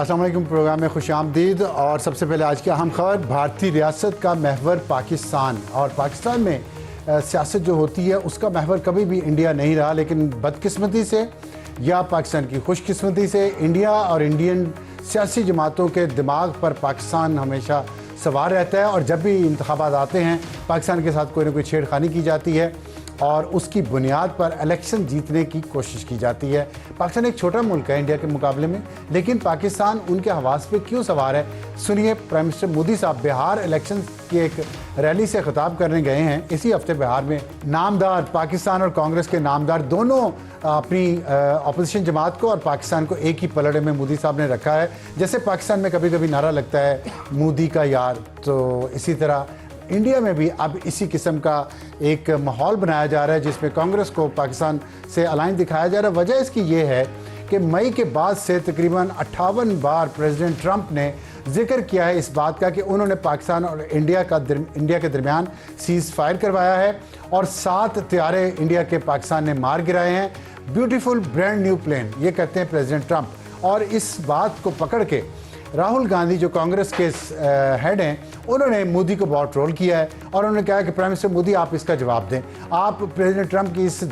अस्सलाम वालेकुम। प्रोग्राम में खुशामदीद। और सबसे पहले आज की अहम खबर, भारतीय रियासत का महवर पाकिस्तान। और पाकिस्तान में सियासत जो होती है उसका महवर कभी भी इंडिया नहीं रहा, लेकिन बदकिस्मती से या पाकिस्तान की खुशकिस्मती से इंडिया और इंडियन सियासी जमातों के दिमाग पर पाकिस्तान हमेशा सवार रहता है। और जब भी इंतखाबात आते हैं पाकिस्तान के साथ कोई ना कोई छेड़खानी की जाती है और उसकी बुनियाद पर इलेक्शन जीतने की कोशिश की जाती है। पाकिस्तान एक छोटा मुल्क है इंडिया के मुकाबले में, लेकिन पाकिस्तान उनके हवास पे क्यों सवार है, सुनिए। प्राइम मिनिस्टर मोदी साहब बिहार इलेक्शन की एक रैली से खिताब करने गए हैं इसी हफ्ते बिहार में। नामदार पाकिस्तान और कांग्रेस के नामदार दोनों अपनी अपोजिशन जमात को और पाकिस्तान को एक ही पलड़े में मोदी साहब ने रखा है। जैसे पाकिस्तान में कभी कभी नारा लगता है मोदी का यार, तो इसी तरह इंडिया में भी अब इसी किस्म का एक माहौल बनाया जा रहा है जिसमें कांग्रेस को पाकिस्तान से अलाइन दिखाया जा रहा है। वजह इसकी ये है कि मई के बाद से तकरीबन 58 बार प्रेसिडेंट ट्रंप ने जिक्र किया है इस बात का कि उन्होंने पाकिस्तान और इंडिया के दरमियान सीज़ फायर करवाया है और 7 तैयारे इंडिया के पाकिस्तान ने मार गिराए हैं। ब्यूटीफुल ब्रांड न्यू प्लेन, ये कहते हैं प्रेसिडेंट ट्रंप। और इस बात को पकड़ के राहुल गांधी जो कांग्रेस के हेड हैं, उन्होंने मोदी को बहुत ट्रोल किया है और उन्होंने कहा कि प्राइम मिनिस्टर मोदी आप इसका जवाब दें, आप प्रेसिडेंट ट्रंप की इस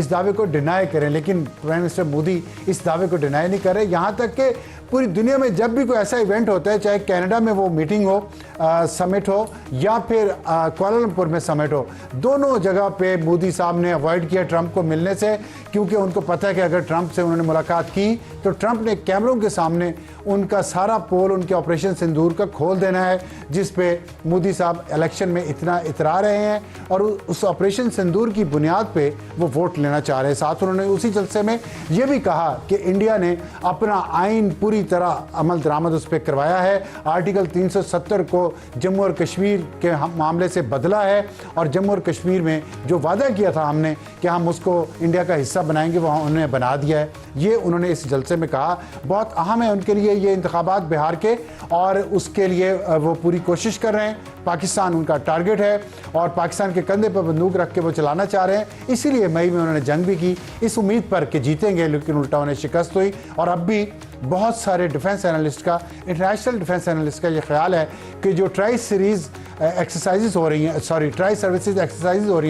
दावे को डिनाई करें। लेकिन प्राइम मिनिस्टर मोदी इस दावे को डिनाई नहीं कर रहे। यहाँ तक कि पूरी दुनिया में जब भी कोई ऐसा इवेंट होता है, चाहे कनाडा में वो मीटिंग हो, समिट हो, या फिर कुआलालंपुर में समिट हो, दोनों जगह पे मोदी साहब ने अवॉइड किया ट्रंप को मिलने से, क्योंकि उनको पता है कि अगर ट्रंप से उन्होंने मुलाकात की तो ट्रंप ने कैमरों के सामने उनका सारा पोल उनके ऑपरेशन सिंदूर का खोल देना है, जिस पे मोदी साहब इलेक्शन में इतना इतरा रहे हैं और उस ऑपरेशन सिंदूर की बुनियाद पे वो वोट लेना चाह रहे हैं। साथ उन्होंने उसी जलसे में ये भी कहा कि इंडिया ने अपना आइन पूरी तरह अमल दरामद उस पर करवाया है, आर्टिकल 370 को जम्मू और कश्मीर के मामले से बदला है और जम्मू और कश्मीर में जो वादा किया था हमने कि हम उसको इंडिया का हिस्सा बनाएंगे, वहाँ उन्होंने बना दिया है। ये उन्होंने इस जलसे में कहा। बहुत अहम है उनके लिए ये इंतखाबात बिहार के, और उसके लिए वो पूरी कोशिश कर रहे हैं। पाकिस्तान उनका टारगेट है और पाकिस्तान के कंधे पर बंदूक रख के वो चलाना चाह रहे हैं। इसीलिए मई में उन्होंने जंग भी की इस उम्मीद पर कि जीतेंगे, लेकिन उल्टा उन्हें शिकस्त हुई। और अब भी बहुत सारे डिफेंस एनालिस्ट का, इंटरनेशनल डिफेंस एनालिस्ट का ये ख्याल है कि जो ट्राई सर्विसेज एक्सरसाइज हो रही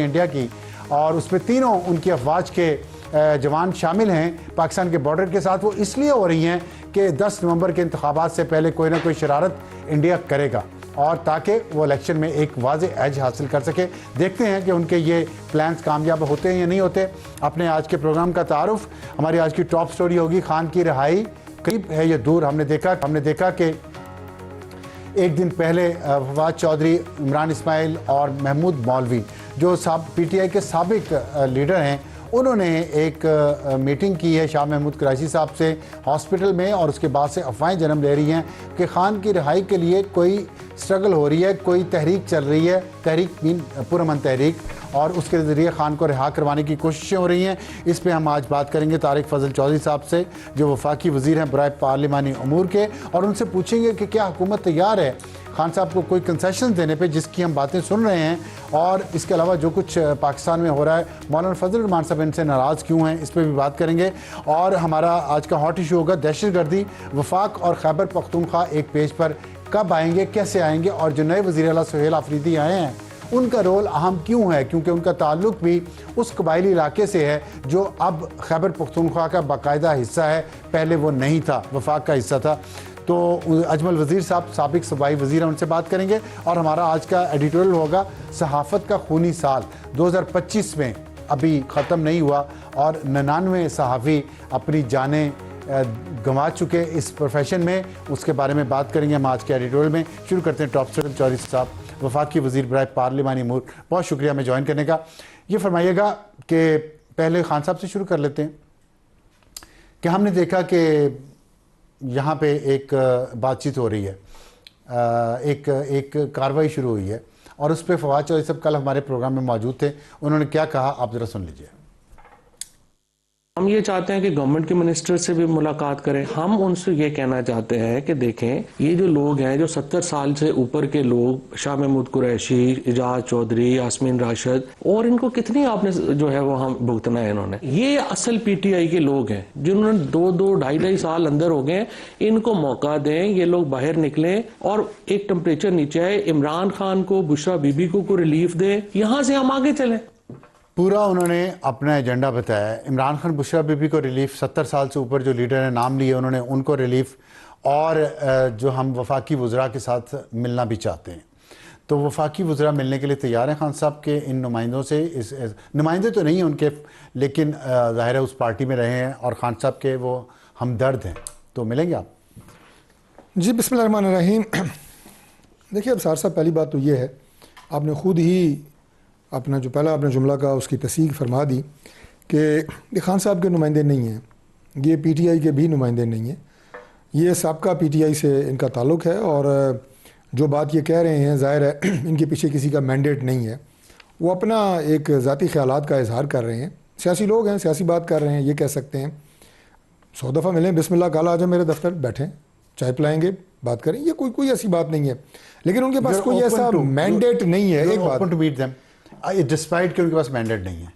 हैं इंडिया की, और उसमें तीनों उनकी अफवाज के जवान शामिल हैं पाकिस्तान के बॉर्डर के साथ, वो इसलिए हो रही हैं कि 10 नवंबर के इंतखाबात से पहले कोई ना कोई शरारत इंडिया करेगा, और ताकि वो इलेक्शन में एक वाज़े एज हासिल कर सके। देखते हैं कि उनके ये प्लान्स कामयाब होते हैं या नहीं होते। अपने आज के प्रोग्राम का तारुफ, हमारी आज की टॉप स्टोरी होगी खान की रिहाई करीब है या दूर। हमने देखा कि एक दिन पहले फवाद चौधरी, इमरान इस्माइल और महमूद मौलवी जो PTI के साबिक लीडर हैं, उन्होंने एक मीटिंग की है शाह महमूद कुरैशी साहब से हॉस्पिटल में, और उसके बाद से अफवाहें जन्म ले रही हैं कि खान की रिहाई के लिए कोई स्ट्रगल हो रही है, कोई तहरीक चल रही है, तहरीक पुरअमन तहरीक, और उसके ज़रिए खान को रिहा करवाने की कोशिशें हो रही हैं। इस पे हम आज बात करेंगे तारिक फजल चौधरी साहब से, जो वफाकी वज़ीर हैं बराए पार्लिमानी अमूर के, और उनसे पूछेंगे कि क्या हुकूमत तैयार है खान साहब को कोई कंसेशन देने पे, जिसकी हम बातें सुन रहे हैं। और इसके अलावा जो कुछ पाकिस्तान में हो रहा है, मौलाना फजल रहमान साहब इनसे नाराज़ क्यों हैं, इस पर भी बात करेंगे। और हमारा आज का हॉट इशू होगा दहशतगर्दी। वफाक और खैबर पख्तूनख्वा एक पेज पर कब आएंगे, कैसे आएंगे, और जो नए वज़ीर आला सुहेल आफरीदी आए हैं उनका रोल अहम क्यों है, क्योंकि उनका ताल्लुक भी उस कबायली इलाके से है जो अब खैबर पख्तूनख्वा का बाकायदा हिस्सा है, पहले वो नहीं था, वफाक का हिस्सा था। तो अजमल वज़ीर साहब साबिक सूबाई वज़ीर हैं, उनसे बात करेंगे। और हमारा आज का एडिटोरियल होगा सहाफ़त का खूनी साल 2025 में अभी ख़त्म नहीं हुआ और 99 सहाफ़ी अपनी जानें गंवा चुके इस प्रोफेशन में, उसके बारे में बात करेंगे हम आज के एडिटोरियल में। शुरू करते हैं टॉप स्टोरी। चौधरी साहब, वफाकी वज़ीर बराए पार्लिमानी अमूर, बहुत शुक्रिया हमें ज्वाइन करने का। ये फरमाइएगा कि पहले खान साहब से शुरू कर लेते हैं कि हमने देखा कि यहाँ पे एक बातचीत हो रही है, एक कार्रवाई शुरू हुई है, और उस पर फवाद चौधरी साहब कल हमारे प्रोग्राम में मौजूद थे। उन्होंने क्या कहा आप ज़रा सुन लीजिए। हम ये चाहते हैं कि गवर्नमेंट के मिनिस्टर से भी मुलाकात करें। हम उनसे ये कहना चाहते हैं कि देखें, ये जो लोग हैं, जो 70 साल से ऊपर के लोग, शाह महमूद कुरैशी, इजाज चौधरी, यास्मीन राशिद, और इनको कितनी आपने जो है वो हम भुगतना है इन्होंने। ये असल पीटीआई के लोग हैं जिन्होंने 2-2, 2.5 साल अंदर हो गए। इनको मौका दें, ये लोग बाहर निकलें और एक टेम्परेचर नीचे आए। इमरान खान को, बुशरा बीबी को रिलीफ दें, यहां से हम आगे चलें। पूरा उन्होंने अपना एजेंडा बताया। इमरान खान, बुशरा बीबी को रिलीफ, 70 साल से ऊपर जो लीडर ने नाम लिए उन्होंने उनको रिलीफ, और जो हम वफाकी वज़रा के साथ मिलना भी चाहते हैं। तो वफाकी वज़रा मिलने के लिए तैयार हैं खान साहब के इन नुमाइंदों से? इस नुमाइंदे तो नहीं हैं उनके, लेकिन ज़ाहिर है उस पार्टी में रहे हैं और खान साहब के वो हमदर्द हैं, तो मिलेंगे आप? जी, बिस्मिल्लाहिर्रहमानिर्रहीम। देखिए, अब सार साहब, पहली बात तो ये है, आपने ख़ुद ही अपना जो पहला आपने जुमला का उसकी तस्दीक फरमा दी कि खान साहब के नुमाइंदे नहीं हैं, ये पीटीआई के भी नुमाइंदे नहीं हैं, ये साबका पीटीआई से इनका ताल्लुक़ है। और जो बात ये कह रहे हैं, ज़ाहिर है इनके पीछे किसी का मैंडेट नहीं है, वो अपना एक ज़ाती ख़यालात का इजहार कर रहे हैं। सियासी लोग हैं, सियासी बात कर रहे हैं, ये कह सकते हैं 100 दफ़ा मिलें, बिस्मिल्लाह कल आ जाए मेरे दफ्तर, बैठें, चाय पिलाएंगे, बात करें, ये कोई ऐसी बात नहीं है। लेकिन उनके पास कोई ऐसा मैंडेट नहीं है। एक बात, डिस्पाइट कि उनके पास मैंडेट नहीं है,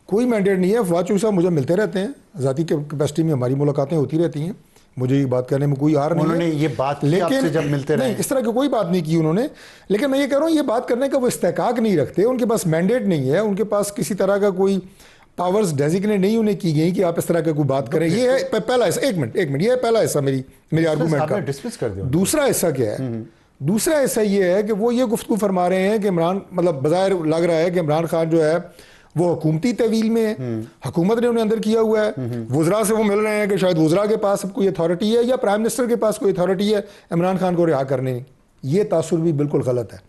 कोई मैंडेट नहीं है। फवाद चौधरी साहब मुझे मिलते रहते हैं, ज़ाती कैपेसिटी में हमारी मुलाकातें होती रहती हैं, मुझे ये बात करने में कोई आर नहीं है। उन्होंने ये बात की आपसे जब मिलते रहे? नहीं, इस तरह की कोई बात नहीं की उन्होंने। लेकिन मैं ये कह रहा हूँ, ये बात करने का वो इस्तेकाक नहीं रखते, उनके पास मैंडेट नहीं है, उनके पास किसी तरह का कोई पावर्स डेजिग्नेट नहीं उन्हें की गई कि आप इस तरह का कोई बात करें। ये है पहला हिस्सा। एक मिनट, ये है पहला हिस्सा मेरी आर्गूमेंट का। डिस्मिस कर दिया। दूसरा हिस्सा क्या है? दूसरा हिस्सा ये है कि वो ये गुफ्तगू फरमा रहे हैं कि इमरान, मतलब बज़ाहिर लग रहा है कि इमरान खान जो है वो हुकूमती तवील में है, हुकूमत ने उन्हें अंदर किया हुआ है। वज़रा से वो मिल रहे हैं कि शायद वज़रा के पास कोई अथॉरिटी है या प्राइम मिनिस्टर के पास कोई अथॉरिटी है इमरान खान को रिहा करने की। ये तासुर भी बिल्कुल गलत है।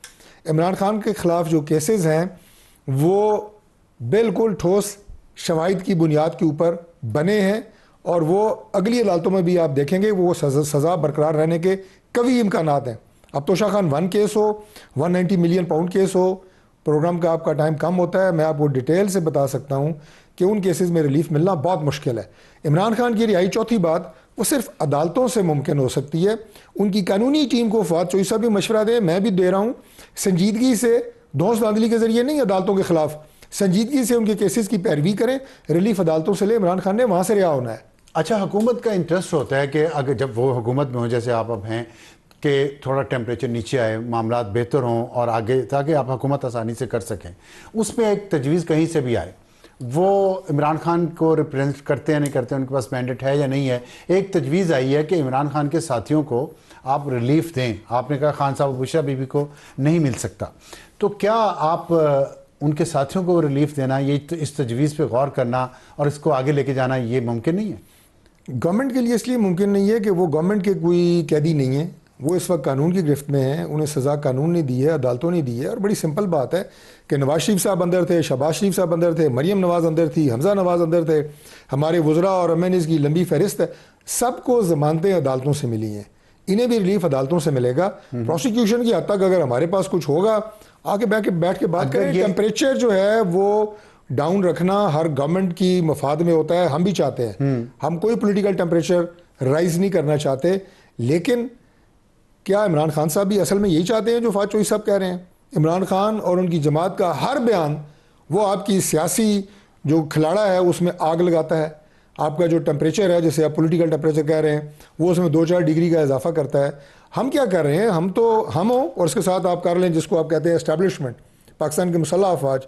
इमरान खान के ख़िलाफ़ जो केसेस हैं वो बिल्कुल ठोस शवाहिद की बुनियाद के ऊपर बने हैं, और वो अगली अदालतों में भी आप देखेंगे वो सज़ा बरकरार रहने के कभी इम्कानात हैं। अब तोशा खान 1 केस हो, 190 मिलियन पाउंड केस हो, प्रोग्राम का आपका टाइम कम होता है, मैं आपको डिटेल से बता सकता हूँ कि उन केसेस में रिलीफ मिलना बहुत मुश्किल है। इमरान खान की रिहाई, चौथी बात, वो सिर्फ अदालतों से मुमकिन हो सकती है। उनकी कानूनी टीम को फवाद चौधरी साहब भी मशवरा दें, मैं भी दे रहा हूँ, संजीदगी से, धौंस धांधली के जरिए नहीं, अदालतों के खिलाफ संजीदगी से उनके केसेस की पैरवी करें, रिलीफ अदालतों से ले, इमरान खान ने वहाँ से रिहा होना है। अच्छा, हुकूमत का इंटरेस्ट होता है कि अगर जब वो हुकूमत में हो, जैसे आप अब हैं, कि थोड़ा टेम्परेचर नीचे आए, मामला बेहतर हों और आगे, ताकि आप हुकूमत आसानी से कर सकें। उसमें एक तजवीज़ कहीं से भी आए, वो इमरान खान को रिप्रेजेंट करते हैं नहीं करते, उनके पास मैंडेट है या नहीं है। एक तजवीज़ आई है कि इमरान खान के साथियों को आप रिलीफ दें। आपने कहा खान साहब बुशरा बीबी को नहीं मिल सकता, तो क्या आप उनके साथियों को रिलीफ देना, ये इस तजवीज़ पे गौर करना और इसको आगे लेके जाना, ये मुमकिन नहीं है? गवर्नमेंट के लिए इसलिए मुमकिन नहीं है कि वो गवर्नमेंट के कोई कैदी नहीं है, वो इस वक्त कानून की गिरफ्त में हैं, उन्हें सज़ा कानून ने दी है, अदालतों ने दी है। और बड़ी सिंपल बात है कि नवाज शरीफ साहब अंदर थे, शहबाज शरीफ साहब अंदर थे, मरियम नवाज अंदर थी, हमजा नवाज अंदर थे, हमारे वज़रा और एमएनएस की लंबी फहरिस्त है। सबको ज़मानतें अदालतों से मिली हैं, इन्हें भी रिलीफ अदालतों से मिलेगा। प्रोसिक्यूशन की हद तक अगर हमारे पास कुछ होगा, आके बैठ के बात करें। टेम्परेचर जो है वो डाउन रखना हर गवर्नमेंट की मफाद में होता है, हम भी चाहते हैं, हम कोई पॉलिटिकल टेम्परेचर राइज नहीं करना चाहते। लेकिन क्या इमरान खान साहब भी असल में यही चाहते हैं जो फवाद चौधरी साहब कह रहे हैं? इमरान खान और उनकी जमात का हर बयान वो आपकी सियासी जो खिलाड़ा है उसमें आग लगाता है। आपका जो टेम्परेचर है, जैसे आप पॉलिटिकल टेम्परेचर कह रहे हैं, वो उसमें 2-4 डिग्री का इजाफा करता है। हम क्या कर रहे हैं? हम हो और उसके साथ आप कर लें जिसको आप कहते हैं एस्टैब्लिशमेंट, पाकिस्तान के मुसल्लह अफवाज,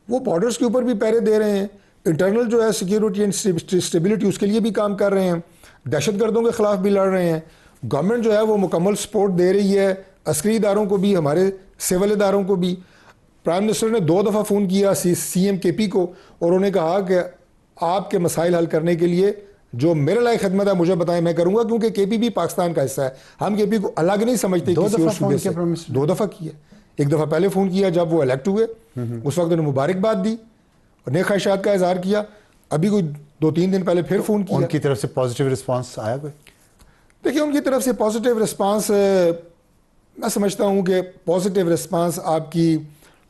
वो बॉर्डर्स के ऊपर भी पहरे दे रहे हैं, इंटरनल जो है सिक्योरिटी एंड स्टेबिलिटी उसके लिए भी काम कर रहे हैं, दहशतगर्दों के खिलाफ भी लड़ रहे हैं। गवर्नमेंट जो है वो मुकम्मल सपोर्ट दे रही है अस्करी इदारों को भी, हमारे सिविल इदारों को भी। प्राइम मिनिस्टर ने 2 दफ़ा फ़ोन किया CM KP को और उन्होंने कहा कि आपके मसाइल हल करने के लिए जो मेरे लायक खदमत है मुझे बताएं, मैं करूंगा, क्योंकि KP भी पाकिस्तान का हिस्सा है। हम KP को अलग नहीं समझते। 2 दफ़ा फ़ोन किया? 2 दफ़ा किया। एक दफ़ा पहले फ़ोन किया जब वो इलेक्ट हुए, उस वक्त उन्होंने मुबारकबाद दी और नेक ख्वाहिशात का इजहार किया। अभी कोई 2-3 दिन पहले फिर फ़ोन किया। उनकी तरफ से पॉजिटिव रिस्पांस आया कोई? देखिए, उनकी तरफ से पॉजिटिव रिस्पांस, मैं समझता हूँ कि पॉजिटिव रिस्पांस आपकी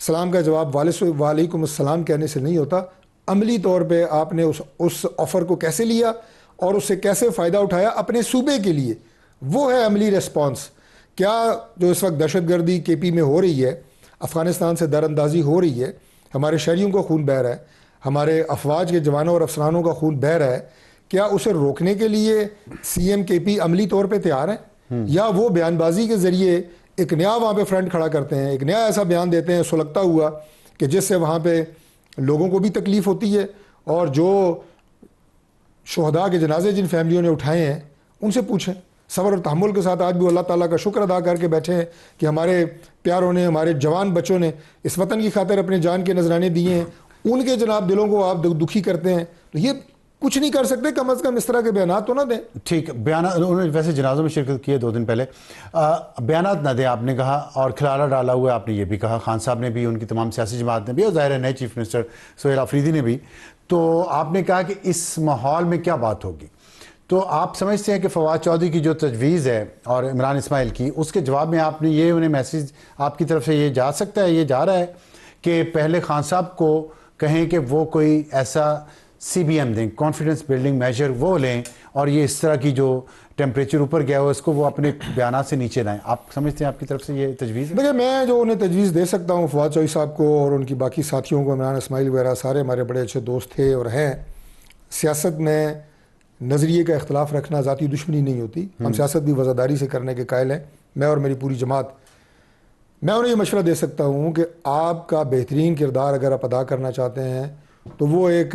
सलाम का जवाब वालेकुम अस्सलाम कहने से नहीं होता, अमली तौर पे आपने उस ऑफ़र को कैसे लिया और उससे कैसे फ़ायदा उठाया अपने सूबे के लिए, वो है अमली रिस्पॉन्स। क्या जो इस वक्त दहशतगर्दी KP में हो रही है, अफ़गानिस्तान से दरअंदाजी हो रही है, हमारे शहरियों का खून बह रहा है, हमारे अफवाज के जवानों और अफसरानों का खून बह रहा है, क्या उसे रोकने के लिए CM KP अमली तौर पे तैयार है, या वो बयानबाजी के ज़रिए एक नया वहाँ पे फ्रंट खड़ा करते हैं, एक नया ऐसा बयान देते हैं सुलगता हुआ कि जिससे वहाँ पे लोगों को भी तकलीफ़ होती है, और जो शुहदा के जनाजे जिन फैमिलियों ने उठाए हैं उनसे पूछें, सब्र और तहम्मुल के साथ आज भी अल्लाह ताला का शुक्र अदा करके बैठे हैं कि हमारे प्यारों ने, हमारे जवान बच्चों ने इस वतन की खातिर अपने जान के नजराने दिए हैं, उनके जनाब दिलों को आप दुखी करते हैं, तो ये कुछ नहीं कर सकते, कम अज़ कम इस तरह के बयान तो ना दें। ठीक, बयान उन्होंने वैसे जनाजों में शिरकत की है 2 दिन पहले, बयान ना दें आपने कहा, और खिलारा डाला हुआ आपने ये भी कहा, खान साहब ने भी, उनकी तमाम सियासी जमात ने भी, और ज़ाहिर है नए चीफ मिनिस्टर सोहेल आफरीदी ने भी। तो आपने कहा कि इस माहौल में क्या बात होगी, तो आप समझते हैं कि फवाद चौधरी की जो तजवीज़ है और इमरान इस्माइल की, उसके जवाब में आपने ये उन्हें मैसेज आपकी तरफ से ये जा सकता है, ये जा रहा है कि पहले खान साहब को कहें कि वो कोई ऐसा CBM दें, कॉन्फिडेंस बिल्डिंग मेजर वो लें, और ये इस तरह की जो टेम्परेचर ऊपर गया हो इसको वो अपने बयान से नीचे लाएं। आप समझते हैं आपकी तरफ से ये तजवीज़ है? देखिए, मैं जो उन्हें तजवीज़ दे सकता हूँ फवाद चौधरी साहब को और उनकी बाकी साथियों को, इमरान इस्माइल वगैरह सारे हमारे बड़े अच्छे दोस्त थे और हैं। सियासत में नज़रिए का इख्तलाफ रखना ज़ाती दुश्मनी नहीं होती, हम सियासत भी वज़ादारी से करने के कायल हैं, मैं और मेरी पूरी जमात। मैं उन्हें ये मशवरा दे सकता हूँ कि आपका बेहतरीन किरदार अगर आप अदा करना चाहते हैं तो वो एक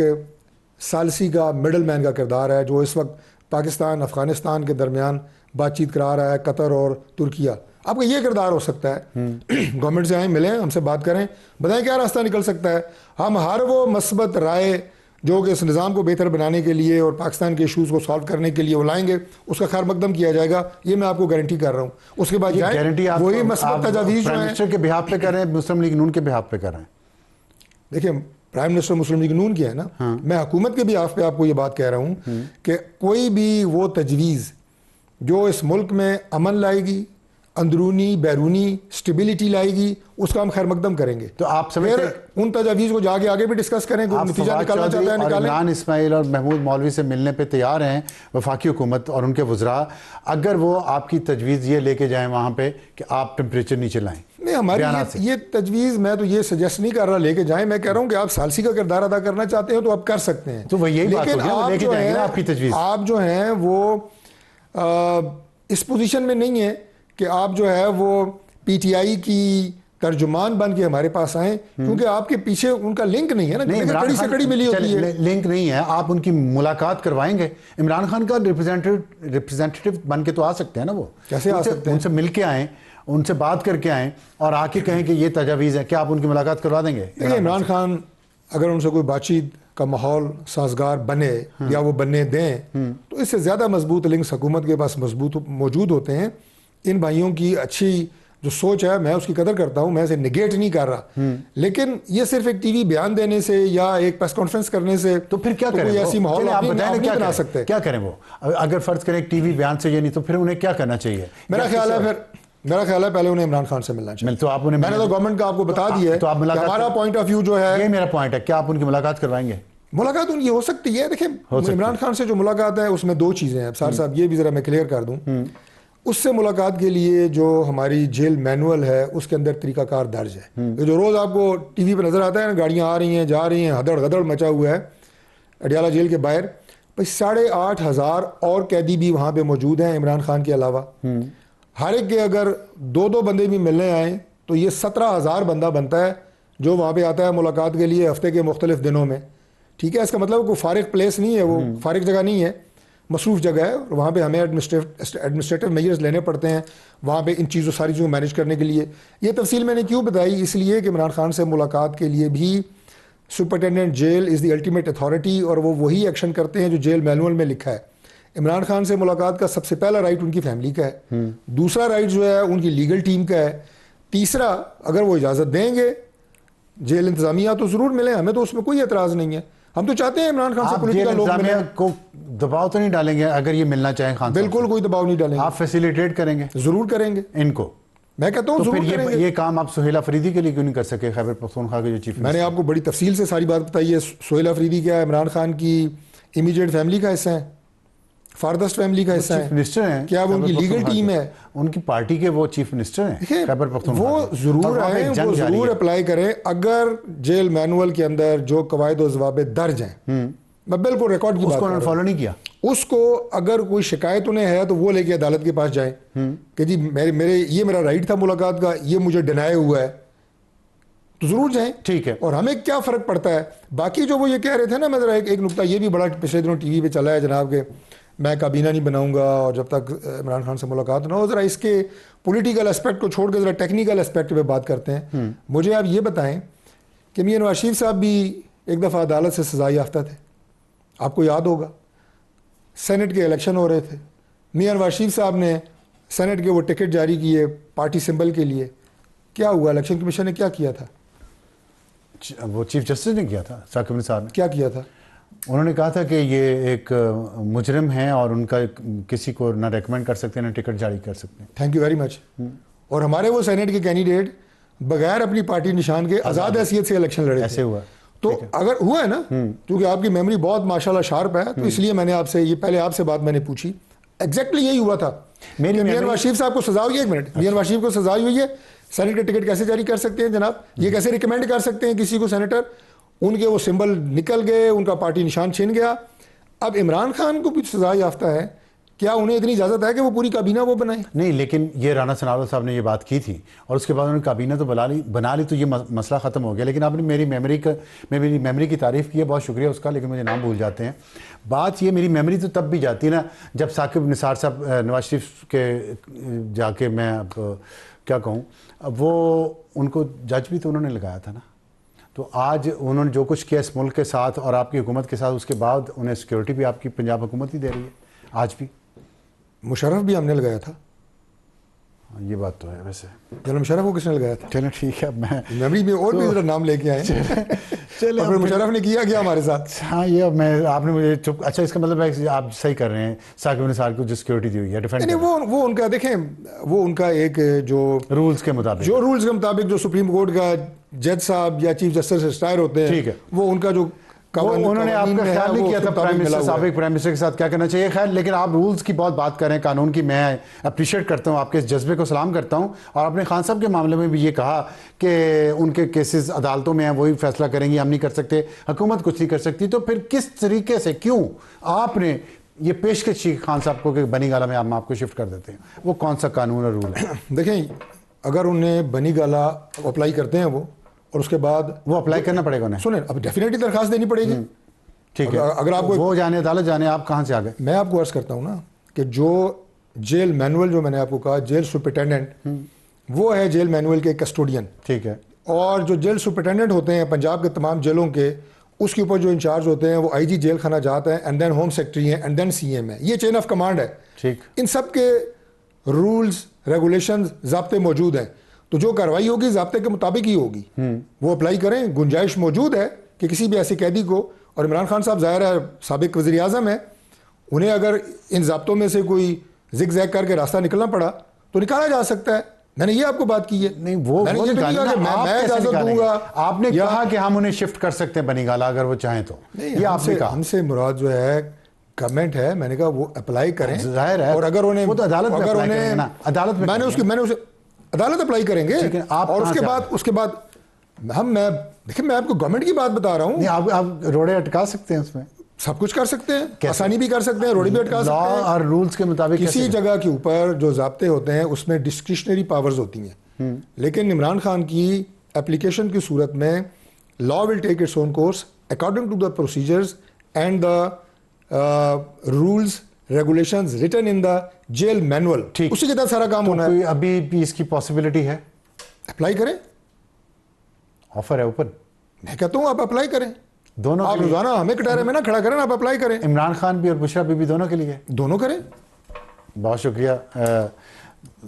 सालसी का, मिडल मैन का किरदार है, जो इस वक्त पाकिस्तान अफ़गानिस्तान के दरमियान बातचीत करा रहा है, कतर और तुर्किया। आपका ये किरदार हो सकता है, गवर्नमेंट से आए, मिलें, हमसे बात करें, बताएं क्या रास्ता निकल सकता है। हम हर वो मस्बत राय जो कि इस निज़ाम को बेहतर बनाने के लिए और पाकिस्तान के इशूज़ को सॉल्व करने के लिए वो लाएंगे, उसका खैर मकदम किया जाएगा, ये मैं आपको गारंटी कर रहा हूँ। उसके बाद गारंटी वही मस्बत तजावीज़ प्राइम मिनिस्टर के बिहाफ पे कर रहे हैं, मुस्लिम लीग नून के बिहाफ पे कर रहे हैं? देखिए, प्राइम मिनिस्टर मुस्लिम लीग नून की है ना, मैं हुकूमत के बिहाफ पे आपको ये बात कह रहा हूँ कि कोई भी वो तजवीज़ जो इस मुल्क में अमन लाएगी, अंदरूनी बैरूनी स्टेबिलिटी लाएगी, उसका हम खैर मकदम करेंगे। तो आप समझते हैं उन तजावीज़ को जाके आगे भी डिस्कस करें, कोई नतीजा निकालना चाहता है निकालें। इमरान इस्माइल और महमूद मौलवी से मिलने पे तैयार हैं वफाकी हुकूमत और उनके वज़रा, अगर वो आपकी तजवीज़ ये लेके जाएं वहाँ पे कि आप टेम्परेचर नीचे लाएं? नहीं, हमारी ये तजवीज़, मैं तो ये सजेस्ट नहीं कर रहा लेके जाएं, मैं कह रहा हूँ कि आप सालसी का किरदार अदा करना चाहते हो तो आप कर सकते हैं, तो वही यही बात लेकिन आप लेके जाएंगे ना आपकी तजवीज़। आप जो हैं वो इस पोजीशन में नहीं है कि आप जो है वो PTI की तर्जुमान बन के हमारे पास आए, क्योंकि आपके पीछे उनका लिंक नहीं है ना, कड़ी से कड़ी मिली होती है। लिंक नहीं है, आप उनकी मुलाकात करवाएंगे, इमरान खान का रिप्रेजेंटेटिव बन के तो आ सकते हैं ना, वो कैसे आ सकते हैं? उनसे मिल के आए, उनसे बात करके आए और आके कहें कि ये तजावीज़ है, क्या आप उनकी मुलाकात करवा देंगे? देखिए, इमरान खान अगर उनसे कोई बातचीत का माहौल साजगार बने या वो बनने दें तो इससे ज़्यादा मजबूत लिंक्स हुकूमत के पास मौजूद होते हैं। इन भाइयों की अच्छी जो सोच है, मैं उसकी कदर करता हूं, मैं इसे निगेट नहीं कर रहा, लेकिन ये सिर्फ एक टीवी बयान देने से या एक प्रेस कॉन्फ्रेंस करने से तो फिर क्या करें? ऐसी माहौल आप बताएं, क्या बना करें? सकते? क्या करें वो? अगर फर्ज करें टीवी बयान से ये नहीं, तो फिर उन्हें क्या करना चाहिए? मेरा ख्याल है पहले उन्हें इमरान खान से मिलना चाहिए। तो आप उन्हें, मैंने तो गवर्नमेंट का आपको बता दिया है, तो हमारा पॉइंट ऑफ व्यू जो है, ये मेरा पॉइंट है, क्या आप उनकी मुलाकात करवाएंगे? मुलाकात उनकी हो सकती है। देखिए, इमरान खान से जो मुलाकात है उसमें 2 चीज़ें हैं सार साहब, ये भी ज़रा मैं क्लियर कर दूं। उससे मुलाकात के लिए जो हमारी जेल मैनुअल है उसके अंदर तरीकाकार दर्ज है। ये जो रोज़ आपको टीवी पे नज़र आता है ना, गाड़ियाँ आ रही हैं जा रही हैं, हदड़ गदड़ मचा हुआ है अडियाला जेल के बाहर, भाई 8,500 और कैदी भी वहाँ पे मौजूद हैं इमरान खान के अलावा। हर एक के अगर 2-2 बंदे भी मिलने आए तो ये 17,000 बंदा बनता है जो वहाँ पे आता है मुलाकात के लिए हफ्ते के मुख्तलिफ दिनों में। ठीक है, इसका मतलब कोई फारिग प्लेस नहीं है, वो फारिग जगह नहीं है, मसरूफ जगह है, और वहाँ पे हमें एडमिनिस्ट्रेटिव मेजर्स लेने पड़ते हैं वहाँ पे इन चीज़ों सारी चीज़ों मैनेज करने के लिए। ये तफसील मैंने क्यों बताई, इसलिए कि इमरान खान से मुलाकात के लिए भी superintendent jail is the ultimate authority, और वो वही एक्शन करते हैं जो जेल मैनुअल में लिखा है। इमरान खान से मुलाकात का सबसे पहला राइट उनकी फैमिली का है, दूसरा राइट जो है उनकी लीगल टीम का है, तीसरा अगर वो इजाज़त देंगे जेल इंतज़ामिया तो ज़रूर मिले, हमें तो उसमें कोई एतराज़ नहीं है। हम तो चाहते हैं इमरान खान से पॉलिटिकल लोग मिले। को दबाव तो नहीं डालेंगे अगर ये मिलना चाहें खान? बिल्कुल कोई दबाव नहीं डालेंगे। आप फैसिलिटेट करेंगे? ज़रूर करेंगे इनको, मैं कहता हूँ तो फिर जरूर करेंगे। ये काम आप सुहेल अफरीदी के लिए क्यों नहीं कर सके, खैबर पख्तूनख्वा के जो चीफ मैंने आपको बड़ी तफसील से सारी बात बताई है। सुहेल अफरीदी क्या है, इमरान खान की इमीडिएट फैमिली का हिस्सा है, फारदस्ट फैमिली का हिस्सा चीफ है, मिनिस्टर हैं, क्या वो उनकी लीगल टीम है, उनकी पार्टी के वो चीफ मिनिस्टर हैं देखिए खैबर पख्तूनख्वा वो के। जरूर और वहाँ पे आए, एक जंग वो जारी जरूर है। अप्लाई करें। अगर जेल मैनुअल के अंदर जो कवायद और जवाब दर्ज हैं, मैं बिल्कुल रिकॉर्ड की बात उसको कर उन्होंने रहा हूं, फॉलो नहीं किया। उसको अगर कोई शिकायत उन्हें है तो वो लेके अदालत के पास जाए कि जी ये मेरा राइट था मुलाकात का, ये मुझे डिनाई हुआ है, तो जरूर जाएं। ठीक है। और हमें क्या फर्क पड़ता है। बाकी जो वो ये कह रहे थे ना, मैं जरा एक नुकता ये भी बड़ा पिछले दिनों टीवी पे चला है जनाब के, मैं काबीना नहीं बनाऊंगा और जब तक इमरान खान से मुलाकात ना हो। जरा इसके पॉलिटिकल एस्पेक्ट को छोड़ के जरा टेक्निकल एस्पेक्ट पे बात करते हैं। मुझे आप ये बताएं कि मियां नवाज शरीफ साहब भी एक दफ़ा अदालत से सजा याफ्ता थे, आपको याद होगा। सेनेट के इलेक्शन हो रहे थे, मियां नवाज शरीफ साहब ने सेनेट के वो टिकट जारी किए पार्टी सिंबल के लिए। क्या हुआ, इलेक्शन कमीशन ने क्या किया था? वो चीफ जस्टिस ने किया था, साकिब निसार ने क्या किया था? उन्होंने कहा था कि ये एक मुजरिम है और उनका किसी को ना रेकमेंड कर सकते हैं ना टिकट जारी कर सकते हैं। Thank you very much. और हमारे वो सेनेट के कैंडिडेट बगैर अपनी पार्टी निशान के आज़ाद हैसियत से इलेक्शन लड़े ऐसे थे। हुआ तो अगर हुआ है ना, क्योंकि आपकी मेमोरी बहुत माशाल्लाह शार्प है, तो इसलिए मैंने आपसे ये पहले आपसे बात मैंने पूछी। एग्जैक्टली यही हुआ था। मेरी मियां नवाज शरीफ साहब को सजा हुई है, एक मिनट, मियां नवाज शरीफ को सजा हुई है, सेनेट के टिकट कैसे जारी कर सकते हैं जनाब? ये कैसे रिकमेंड कर सकते हैं किसी को सेनेटर? उनके वो सिंबल निकल गए, उनका पार्टी निशान छिन गया। अब इमरान खान को भी सजा याफ्ता है, क्या उन्हें इतनी इजाजत है कि वो पूरी काबीना वो बनाए? नहीं, लेकिन ये राना सनावला साहब ने ये बात की थी और उसके बाद उन्होंने काबीना तो बना ली तो ये मसला ख़त्म हो गया। लेकिन आपने मेरी मेमोरी की तारीफ़ की है, बहुत शुक्रिया उसका, लेकिन मुझे नाम भूल जाते हैं। बात ये, मेरी मेमोरी तो तब भी जाती है ना जब साकिब निसार साहब नवाज शरीफ के जाके, मैं अब क्या कहूँ, अब वो उनको जज भी तो उन्होंने लगाया था ना। तो आज उन्होंने जो कुछ किया इस मुल्क के साथ और आपकी हुकूमत के साथ, उसके बाद उन्हें सिक्योरिटी भी आपकी पंजाब हुकूमत ही दे रही है आज भी। मुशर्रफ भी हमने लगाया था। ये बात तो है। वैसे जनरल मुशर्रफ को किसने लगाया था? चलो ठीक है, मैं मेमोरी में और भी जरा नाम लेके आए। चले और फिर मुशर्रफ ने किया क्या हमारे साथ? हाँ, ये मैं आपने मुझे चुप, अच्छा इसका मतलब है कि आप सही कर रहे हैं, साकिब निसार को जो सिक्योरिटी दी हुई है डिफेंड नहीं, वो उनका देखें, वो उनका एक जो रूल्स के मुताबिक जो सुप्रीम कोर्ट का जज साहब या चीफ जस्टिस रिटायर होते हैं, ठीक है, वो उनका जो उन्होंने आपका ख्याल नहीं किया था प्राइम मिनिस्टर, साबिक प्राइम मिनिस्टर के साथ क्या करना चाहिए। खैर, लेकिन आप रूल्स की बहुत बात करें, कानून की, मैं अप्रिशिएट करता हूं, आपके इस जज्बे को सलाम करता हूं। और आपने खान साहब के मामले में भी ये कहा कि उनके केसेस अदालतों में हैं, वही फैसला करेंगे, हम नहीं कर सकते, हुकूमत कुछ नहीं कर सकती। तो फिर किस तरीके से, क्यों आपने ये पेशकश की खान साहब को कि बनी गाला में हम आपको शिफ्ट कर देते हैं? वो कौन सा कानून और रूल है? देखें, अगर उन्हें बनी गाला अप्लाई करते हैं वो, और उसके बाद वो अप्लाई करना पड़ेगा उन्हें। सुने, अब डेफिनेटली दरखास्त देनी पड़ेगी। ठीक है, अगर आपको वो जाने अदालत जाने, आप कहाँ से आ गए? मैं आपको अर्ज करता हूँ ना कि जो जेल मैनुअल, जो मैंने आपको कहा जेल सुपरिटेंडेंट, वो है जेल मैनुअल के कस्टोडियन। ठीक है। और जो जेल सुपरिटेंडेंट होते हैं पंजाब के तमाम जेलों के, उसके ऊपर जो इंचार्ज होते हैं वो आईजी जेल खाना जाता है, एंड देन होम सेक्रेटरी है, एंड देन सीएम है। ये चेन ऑफ कमांड है। ठीक। इन सब के रूल्स, रेगुलेशंस, ज़ाब्ते मौजूद हैं। तो जो कार्रवाई होगी ज़ाब्ते के मुताबिक ही होगी। वो अप्लाई करें, गुंजाइश मौजूद है कि किसी भी ऐसे कैदी को, और इमरान खान साहब ज़ाहिर है साबिक वज़ीर आज़म है, उन्हें अगर इन ज़ाब्तों में से कोई जिग जैग करके रास्ता निकलना पड़ा तो निकाला जा सकता है। मैंने ये आपको बात की है। नहीं, वो मैंने ये नहीं कहा कि मैं इजाज़त दूंगा। आपने कहा कि हम उन्हें शिफ्ट कर सकते हैं बनी गाला अगर वो चाहें तो। ये आपने कहा। हमसे मुराद जो है गवर्नमेंट है। मैंने कहा वो अप्लाई करें, जाहिर है, और अगर उन्हें, वो तो अदालत में अगर अप्लाई उन्हें करेंगे ना, अदालत में मैंने उसे अदालत अप्लाई करेंगे। और उसके बाद मैं आपको गवर्नमेंट की बात बता रहा हूँ। आप रोड़े अटका सकते हैं, उसमें सब कुछ कर सकते हैं, आसानी भी कर सकते हैं, रोड़ी भी अटका सकते हैं। और रूल्स के मुताबिक किसी जगह के ऊपर जो ज़ाब्ते होते हैं उसमें डिस्क्रिशनरी पावर्स होती हैं, लेकिन इमरान खान की एप्लीकेशन की सूरत में law will take its own course according to the procedures and the rules regulations written in the jail manual. ठीक, उसी के तहत सारा काम होना है। अभी भी इसकी पॉसिबिलिटी है? अप्लाई करें, ऑफर है ऊपर। मैं कहता हूं आप अप्लाई करें। दोनों आप रोजाना हमें कटारे में ना खड़ा करें, आप अप्लाई करें। इमरान खान भी और बुशरा बीबी दोनों के लिए? दोनों करें। बहुत शुक्रिया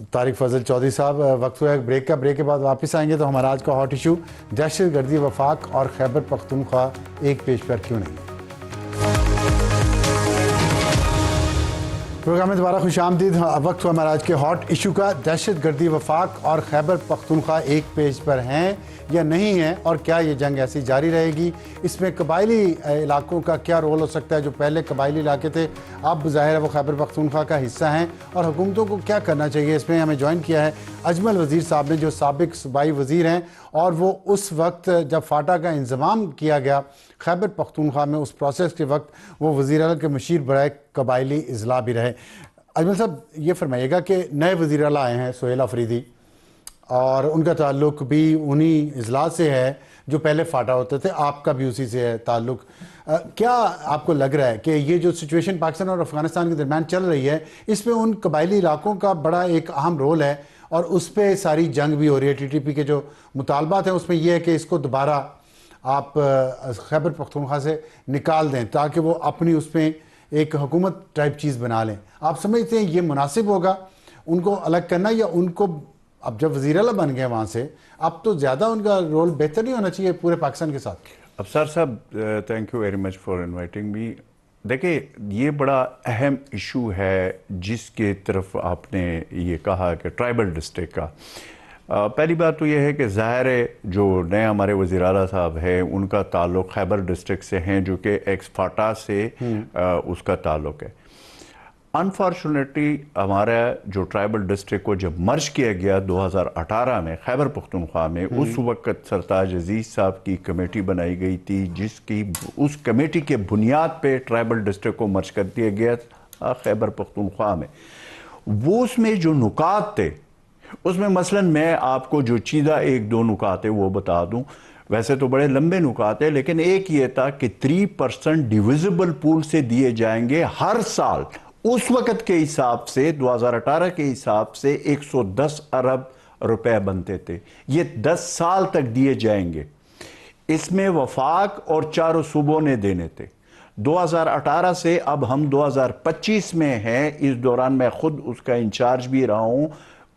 तारिक फजल चौधरी साहब। वक्त हुआ है ब्रेक का। ब्रेक के बाद वापस आएंगे तो हमारा आज का हॉट इशू दहशतगर्दी, वफाक और खैबर पख्तूनख्वा एक पेज पर क्यों नहीं। प्रोग्राम में दोबारा खुशामदीद। वक्त हुआ हमारा आज के हॉट इशू का। दहशत गर्दी वफाक और खैबर पख्तूनख्वा एक पेज पर हैं या नहीं हैं, और क्या ये जंग ऐसी जारी रहेगी? इसमें कबायली इलाकों का क्या रोल हो सकता है? जो पहले कबायली इलाके थे अब ज़ाहिर है वो खैबर पख्तूनख्वा का हिस्सा हैं, और हुकूमतों को क्या करना चाहिए? इसमें हमें ज्वाइन किया है अजमल वज़ीर साहब ने, जो साबिक सूबाई वज़ीर हैं, और वो उस वक्त जब फाटा का इंतज़ाम किया गया खैबर पख्तूनख्वा में, उस प्रोसेस के वक्त वो वज़ीर आला के मशीर बराए कबायली इजला भी रहे। अजमल साहब ये फरमाइएगा कि नए वज़ीर आला आए हैं सोहेल अफरीदी, और उनका ताल्लुक भी उन्हीं इजला से है जो पहले फाटा होते थे, आपका भी उसी से है ताल्लुक। क्या आपको लग रहा है कि ये जो सिचुएशन पाकिस्तान और अफगानिस्तान के दरमियान चल रही है, इसमें उन कबायली इलाकों का बड़ा एक अहम रोल है, और उस पर सारी जंग भी हो रही है? TTP के जो मुतालबात हैं उसमें यह है कि इसको दोबारा आप खैबर पख्तूनख्वा से निकाल दें ताकि वो अपनी उसमें एक हुकूमत टाइप चीज़ बना लें। आप समझते हैं ये मुनासिब होगा उनको अलग करना, या उनको अब जब वज़ीर आला बन गए वहाँ से, अब तो ज़्यादा उनका रोल बेहतर नहीं होना चाहिए पूरे पाकिस्तान के साथ? अफसर साहब, thank you very much for inviting me. देखिए, ये बड़ा अहम इशू है जिसके तरफ आपने ये कहा कि ट्राइबल डिस्ट्रिक्ट का। पहली बात तो ये है कि ज़ाहिर है जो नए हमारे वज़ीर आला साहब हैं उनका ताल्लुक़ खैबर डिस्ट्रिक्ट से हैं, जो कि एक्स फाटा से उसका ताल्लुक़ है। अनफॉर्चुनेटली हमारा जो ट्राइबल डिस्ट्रिक्ट को जब मर्ज किया गया 2018 में खैबर पख्तूनख्वा में, उस वक्त सरताज अजीज़ साहब की कमेटी बनाई गई थी, जिसकी उस कमेटी के बुनियाद पे ट्राइबल डिस्ट्रिक्ट को मर्ज कर दिया गया था खैबर पख्तूनख्वा में। वो उसमें जो नुकात थे उसमें मसलन मैं आपको जो चीज़ा एक दो नुकात है वो बता दूं। वैसे तो बड़े लंबे नुकात है, लेकिन एक ये था कि 3% डिविजिबल पूल से दिए जाएंगे हर साल। उस वक्त के हिसाब से 2018 के हिसाब से 110 अरब रुपए बनते थे। ये 10 साल तक दिए जाएंगे। इसमें वफाक और चारों सूबों ने देने थे। 2018 से अब हम 2025 में हैं। इस दौरान मैं खुद उसका इंचार्ज भी रहा हूं।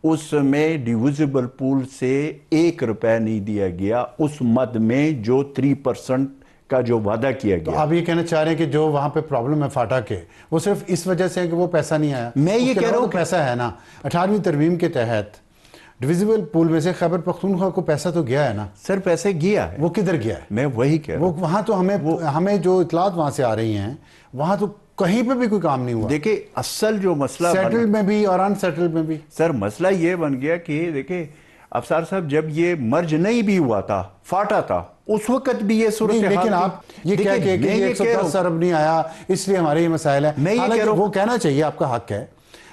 उसमें डिविजिबल पूल से 1 रुपया नहीं दिया गया उस मद में जो 3% का जो वादा किया गया। तो आप ये कहना चाह रहे हैं कि जो वहां पे प्रॉब्लम है फाटा के, वो सिर्फ इस वजह से है कि वो पैसा नहीं आया? मैं ये कह रहा हूं पैसा है ना, 18वीं तरमीम के तहत डिविजिबल पूल में से खैबर पख्तूनख्वा को पैसा तो गया है ना? सर पैसे गया है। वो किधर गया है? मैं वही कह रहा हूं। वो वहां तो हमें जो इतलात वहां से आ रही हैं, वहां तो कहीं पे भी कोई काम नहीं हुआ। देखिए, असल जो मसला सेटल्ड में भी और अनसेटल्ड में भी सर मसला ये बन गया कि देखिए अफसर साहब, जब ये मर्ज नहीं भी हुआ था, फाटा था, उस वक्त भी ये सूरत हाल। लेकिन आप ये क्या कह कि 110 अरब नहीं आया इसलिए हमारे ये मसाइल है, मैं ये कह रहा हूं, वो कहना चाहिए, आपका हक है,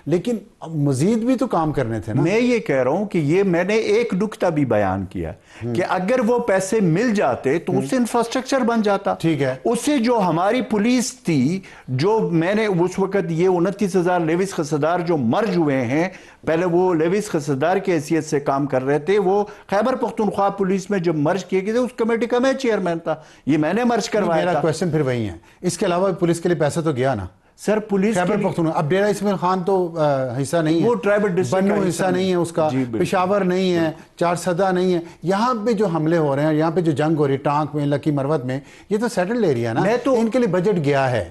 लेकिन मजीद भी तो काम करने थे ना। मैं ये कह रहा हूं कि ये मैंने एक नुक्ता भी बयान किया कि अगर वो पैसे मिल जाते तो उससे इंफ्रास्ट्रक्चर बन जाता। ठीक है। उससे जो हमारी पुलिस थी, जो मैंने उस वक्त ये 29,000 लेविस खसदार जो मर्ज हुए हैं, पहले वो लेविस खसदार की हैसियत से काम कर रहे थे, वो खैबर पख्तूनख्वा पुलिस में जब मर्ज किए गए थे, उस कमेटी का मैं चेयरमैन था, ये मैंने मर्ज करवाया था। मेरा क्वेश्चन फिर वही है, इसके अलावा पुलिस के लिए पैसा तो गया ना? सर पुलिस खैबर पख्तूनख्वा, अब डेरा इस्माइल खान तो हिस्सा नहीं है, वो ट्राइबल डिस्ट्रिक्ट बन्नू हिस्सा नहीं है उसका, पेशावर नहीं है, चारसदा नहीं है। यहाँ पे जो हमले हो रहे हैं, यहाँ पे जो जंग हो रही है टांक में, लकी मरवत में, ये तो सेटल्ड एरिया ना। मैं तो इनके लिए बजट गया है,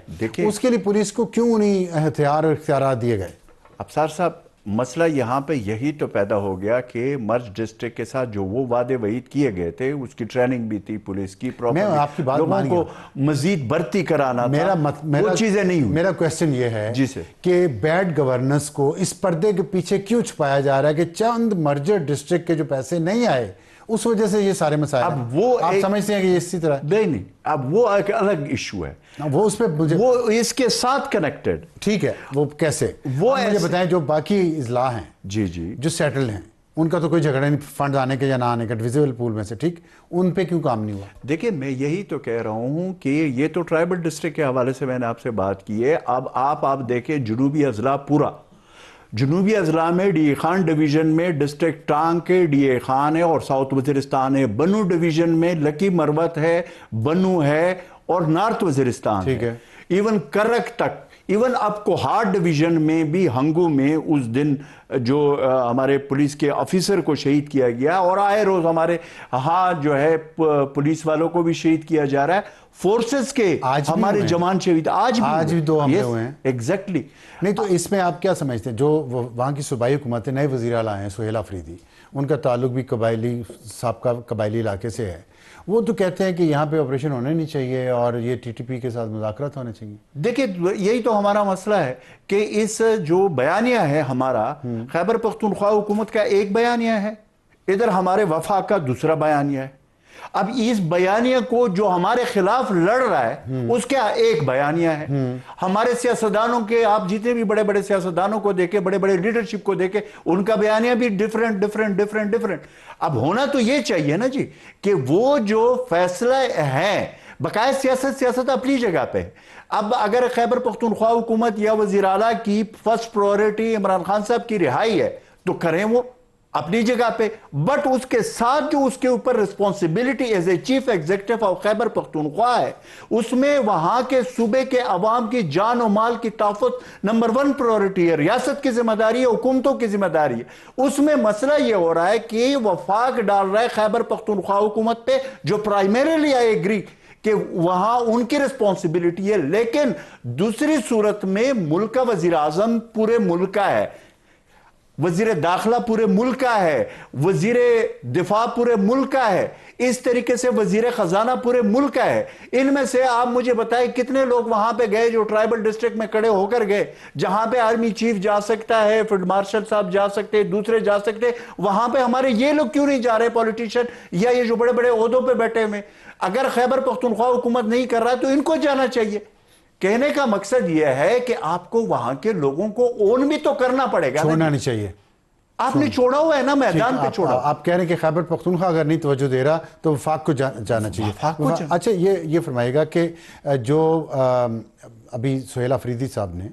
उसके लिए पुलिस को क्यों नहीं हथियार और इख्तियार दिए गए? अफसर साहब, मसला यहाँ पे यही तो पैदा हो गया कि मर्ज डिस्ट्रिक्ट के साथ जो वो वादे वहीद किए गए थे, उसकी ट्रेनिंग भी थी पुलिस की, मैं आपकी बात लोगों को मजीद भर्ती कराना था, वो चीजें नहीं हुई। मेरा क्वेश्चन ये है जी सर कि बैड गवर्नेंस को इस पर्दे के पीछे क्यों छुपाया जा रहा है कि चंद मर्जर डिस्ट्रिक्ट के जो पैसे नहीं आए, उस वजह से ये सारे मसाइल। अब वो आप समझते हैं कि इसी तरह नहीं, अब वो एक अलग इशू है, वो उस पे वो इसके साथ कनेक्टेड। ठीक है, वो कैसे? वो मुझे बताएं, जो बाकी इजला हैं जी जो सेटल्ड हैं, उनका तो कोई झगड़ा नहीं फंड आने के या ना आने का डिविजिबल पूल में से, ठीक, उन पे क्यों काम नहीं हुआ? देखिए, मैं यही तो कह रहा हूं कि ये तो ट्राइबल डिस्ट्रिक्ट के हवाले से मैंने आपसे बात की है। अब आप देखें जनूबी अजला, पूरा जनूबी अजला में डीए खान डिवीजन में डिस्ट्रिक्ट टांग के डीए खान है और साउथ वजीरिस्तान है, बन्नू डिवीजन में लकी मरवत है, बन्नू है और नॉर्थ वजीरिस्तान है, इवन करक तक, इवन अब कोहाट डिवीजन में भी हंगू में उस दिन जो हमारे पुलिस के ऑफिसर को शहीद किया गया, और आए रोज हमारे जो है पुलिस वालों को भी शहीद किया जा रहा है। फोर्सेस के आज भी हमारे हुए हैं। जवान शहीद आज भी 2 हमले हुए हैं। एग्जैक्टली। नहीं तो इसमें आप क्या समझते हैं, जो वहाँ की सूबाई हुकूमत नए वज़ीर आला हैं सुहेल अफरीदी, उनका ताल्लुक भी कबायली साबका कबायली इलाके से है, वो तो कहते हैं कि यहाँ पे ऑपरेशन होने नहीं चाहिए और ये टीटीपी के साथ मुज़ाकरात होने चाहिए। देखिए यही तो हमारा मसला है कि इस जो बयानिया है हमारा, खैबर पख्तूनख्वा हुकूमत का एक बयानिया है, इधर हमारे वफाक का दूसरा बयानिया है। अब इस बयानिया को जो हमारे खिलाफ लड़ रहा है उसका एक बयानिया है। हमारे सियासतदानों के, आप जितने भी बड़े बड़े सियासतदानों को देखे, बड़े बड़े लीडरशिप को देखे, उनका बयानिया भी डिफरेंट डिफरेंट डिफरेंट डिफरेंट। अब होना तो ये चाहिए ना जी कि वो जो फैसला है, बकाया सियासत अपनी जगह पे है। अब अगर खैबर पख्तूनख्वा हुकूमत या वज़ीर आला की फर्स्ट प्रायोरिटी इमरान खान साहब की रिहाई है तो करें वो अपनी जगह पे, बट उसके साथ जो उसके ऊपर responsibility as a chief executive of Khyber Pakhtunkhwa है, उसमें वहां के सूबे के अवाम की जान और माल की ताफुत नंबर 1 प्रायोरिटी है। रियासत की जिम्मेदारी है, हुकूमतों की जिम्मेदारी है। उसमें मसला यह हो रहा है कि वफाक डाल रहा है खैबर पख्तूनख्वा हुकूमत पे, जो प्राइमरीली आई एग्री कि वहां उनकी रिस्पॉन्सिबिलिटी है, लेकिन दूसरी सूरत में मुल्क का वजीर आजम पूरे मुल्क का है, वजीर दाखिला पूरे मुल्क का है, वजीर दिफा पूरे मुल्क का है, इस तरीके से वजीर खजाना पूरे मुल्क का है। इनमें से आप मुझे बताएं कितने लोग वहां पे गए जो ट्राइबल डिस्ट्रिक्ट में खड़े होकर गए, जहां पे आर्मी चीफ जा सकता है, फील्ड मार्शल साहब जा सकते हैं, दूसरे जा सकते हैं, वहां पे हमारे ये लोग क्यों नहीं जा रहे, पॉलिटिशियन या ये जो बड़े बड़े ओहदों पे बैठे हुए? अगर खैबर पख्तूनख्वा हुकूमत नहीं कर रहा तो इनको जाना चाहिए। कहने का मकसद यह है कि आपको वहां के लोगों को ओन भी तो करना पड़ेगा, छोड़ना नहीं चाहिए। आपने छोड़ा हुआ है ना, मैदान पे छोड़ा। आप कह रहे हैं कि खैबर पख्तूनख्वा अगर नहीं तवज्जो दे रहा तो वफाक को जाना चाहिए। अच्छा, ये फरमाइएगा कि जो अभी सुहेल अफरीदी साहब ने,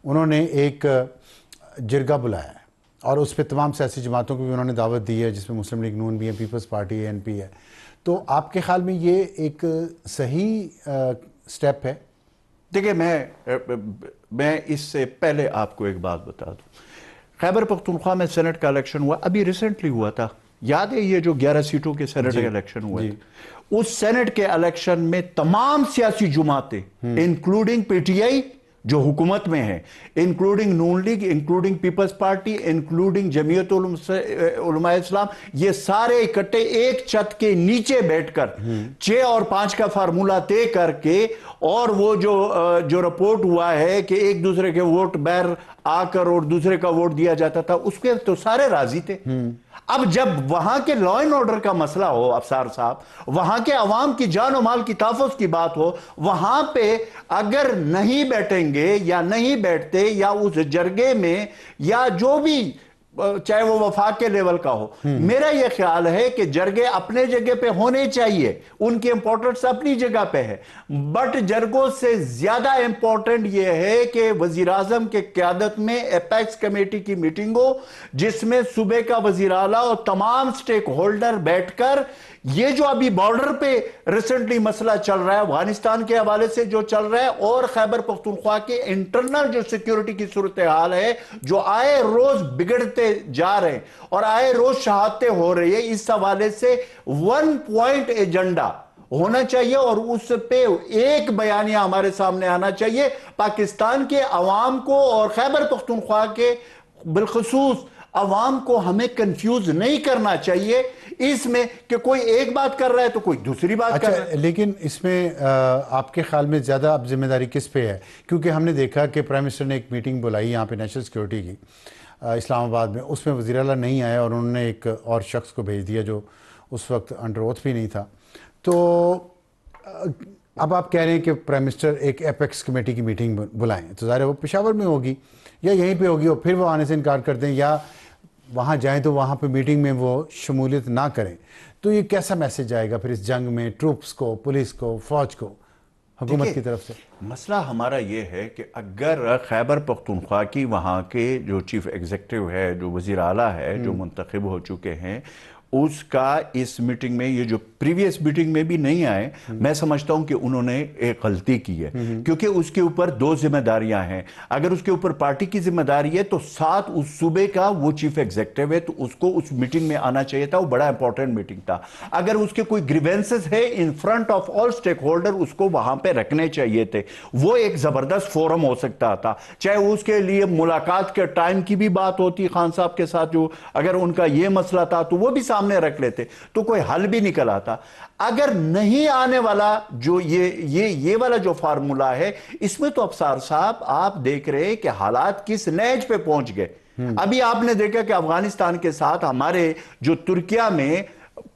उन्होंने एक जिरगा बुलाया है और उस पर तमाम सियासी जमातों को भी उन्होंने दावत दी है, जिसमें मुस्लिम लीग नून भी है, पीपल्स पार्टी है, NP है। तो आपके ख्याल में ये एक सही स्टेप है? देखिए, मैं इससे पहले आपको एक बात बता दूं। खैबर पख्तूनख्वा में सेनेट का इलेक्शन हुआ, अभी रिसेंटली हुआ था, याद है? ये जो 11 सीटों के सेनेट का इलेक्शन हुआ था, उस सेनेट के इलेक्शन में तमाम सियासी जमातें, इंक्लूडिंग PTI जो हुकूमत में है, including Noon League, including People's Party, including Jamiat Ulama Islam, ये सारे इकट्ठे एक छत के नीचे बैठकर 6 और 5 का फार्मूला तय करके, और वो जो रिपोर्ट हुआ है कि एक दूसरे के वोट बैर आकर और दूसरे का वोट दिया जाता था, उसके तो सारे राजी थे। अब जब वहां के लॉ एंड ऑर्डर का मसला हो, अफसार साहब, वहां के अवाम की जान और माल की ताफुज की बात हो, वहां पे अगर नहीं बैठेंगे या नहीं बैठते, या उस जरगे में, या जो भी, चाहे वो वफाक के लेवल का हो, मेरा यह ख्याल है कि जरगे अपने जगह पे होने चाहिए, उनकी इंपॉर्टेंस अपनी जगह पे है, बट जरगों से ज्यादा इंपॉर्टेंट यह है कि वजीर आजम के क्यादत में एपेक्स कमेटी की मीटिंग हो, जिसमें सूबे का वजीर आला और तमाम स्टेक होल्डर बैठकर, ये जो अभी बॉर्डर पे रिसेंटली मसला चल रहा है, अफगानिस्तान के हवाले से जो चल रहा है, और खैबर पख्तूनख्वा के इंटरनल जो सिक्योरिटी की सूरत हाल है, जो आए रोज बिगड़ते जा रहे हैं और आए रोज शहादतें हो रही है, इस हवाले से 1 पॉइंट एजेंडा होना चाहिए और उस पे एक बयानिया हमारे सामने आना चाहिए। पाकिस्तान के अवाम को और खैबर पख्तूनख्वा के बिलखसूस अवाम को हमें कंफ्यूज नहीं करना चाहिए इसमें कि कोई एक बात कर रहा है तो कोई दूसरी बात कर रहा है। लेकिन इसमें आपके ख्याल में ज़्यादा अब जिम्मेदारी किस पे है? क्योंकि हमने देखा कि प्राइम मिनिस्टर ने एक मीटिंग बुलाई यहाँ पे नेशनल सिक्योरिटी की इस्लामाबाद में, उसमें वज़ीर आला नहीं आया और उन्होंने एक और शख्स को भेज दिया जो उस वक्त अंडर ओथ भी नहीं था। तो अब आप कह रहे हैं कि प्राइम मिनिस्टर एक एपेक्स कमेटी की मीटिंग बुलाएं, तो ज़ाहिर है वो पेशावर में होगी या यहीं पे होगी, और फिर वो आने से इनकार कर दें या वहाँ जाएं तो वहाँ पे मीटिंग में वो शमूलियत ना करें, तो ये कैसा मैसेज आएगा फिर इस जंग में ट्रूप्स को, पुलिस को, फौज को, हुकूमत की तरफ से? मसला हमारा ये है कि अगर खैबर पख्तूनख्वा की वहाँ के जो चीफ एग्जीक्यूटिव है, जो वज़ीर आला है, जो मुंतखब हो चुके हैं, उसका इस मीटिंग में, ये जो प्रीवियस मीटिंग में भी नहीं आए, मैं समझता हूं कि उन्होंने एक गलती की है, क्योंकि उसके ऊपर दो जिम्मेदारियां हैं। अगर उसके ऊपर पार्टी की जिम्मेदारी है तो साथ उस सूबे का वो चीफ एग्जीक्यूटिव है, तो उसको उस मीटिंग में आना चाहिए था। वो बड़ा इंपॉर्टेंट मीटिंग था। अगर उसके कोई ग्रीवेंसेस है in front of all stakeholder, उसको वहां पे रखने चाहिए थे। वो एक जबरदस्त फोरम हो सकता था, चाहे उसके लिए मुलाकात के टाइम की भी बात होती खान साहब के साथ, जो अगर उनका ये मसला था तो वो भी सामने रख लेते तो कोई हल भी निकल आता। अगर नहीं आने वाला जो ये वाला जो फार्मूला है, इसमें तो अफसार साहब आप देख रहे हैं कि हालात किस नहज पे पहुंच गए। अभी आपने देखा कि अफगानिस्तान के साथ हमारे जो तुर्किया में,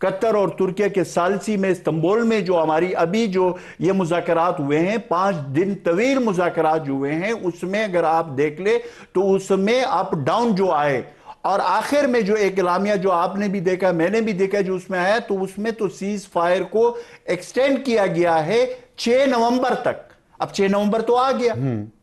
कतर और तुर्किया के सालसी में, इस्तांबुल में जो हमारी अभी जो ये मुज़ाकरात हुए हैं, 5 दिन तवील मुज़ाकरात जो हुए हैं, उसमें अगर आप देख ले तो उसमें अप डाउन जो आए, और आखिर में जो एक इलामिया जो आपने भी देखा, मैंने भी देखा, जो उसमें आया, तो उसमें तो सीज फायर को एक्सटेंड किया गया है 6 नवंबर तक। अब 6 नवंबर तो आ गया,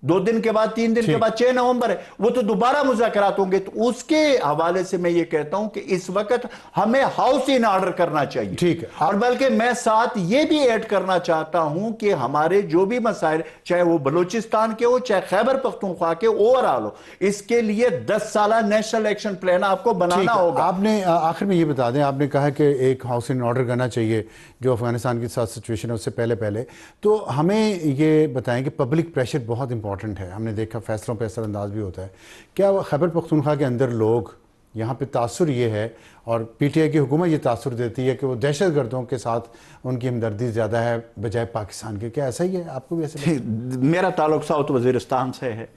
2 दिन के बाद, 3 दिन के बाद 6 नवंबर है, वो तो दोबारा मुज़ाकरात होंगे। तो उसके हवाले से मैं ये कहता हूं कि इस वक्त हमें हाउस इन ऑर्डर करना चाहिए। ठीक है। और बल्कि मैं साथ ये भी ऐड करना चाहता हूं कि हमारे जो भी मसाइल, चाहे वो बलूचिस्तान के हो, चाहे खैबर पख्तूनख्वा के, ओवरऑल हो, इसके लिए 10 साला नेशनल एक्शन प्लान आपको बनाना होगा। आपने आखिर में ये बता दें, आपने कहा कि एक हाउस इन ऑर्डर करना चाहिए जो अफगानिस्तान के साथ सिचुएशन है उससे पहले, तो हमें ये बताएं कि पब्लिक प्रेशर बहुत इंपॉर्टेंट है। हमने देखा फैसलों पर असरअंदाज भी होता है। क्या खैबर पख्तूनख्वा के अंदर लोग, यहाँ पे तासुर ये है, और पीटीआई की हुकूमत ये तासुर देती है कि वो दहशत गर्दों के साथ उनकी हमदर्दी ज़्यादा है बजाय पाकिस्तान के, क्या ऐसा ही है? आपको भी ऐसे? मेरा ताल्लुक साउथ वजीरिस्तान से है,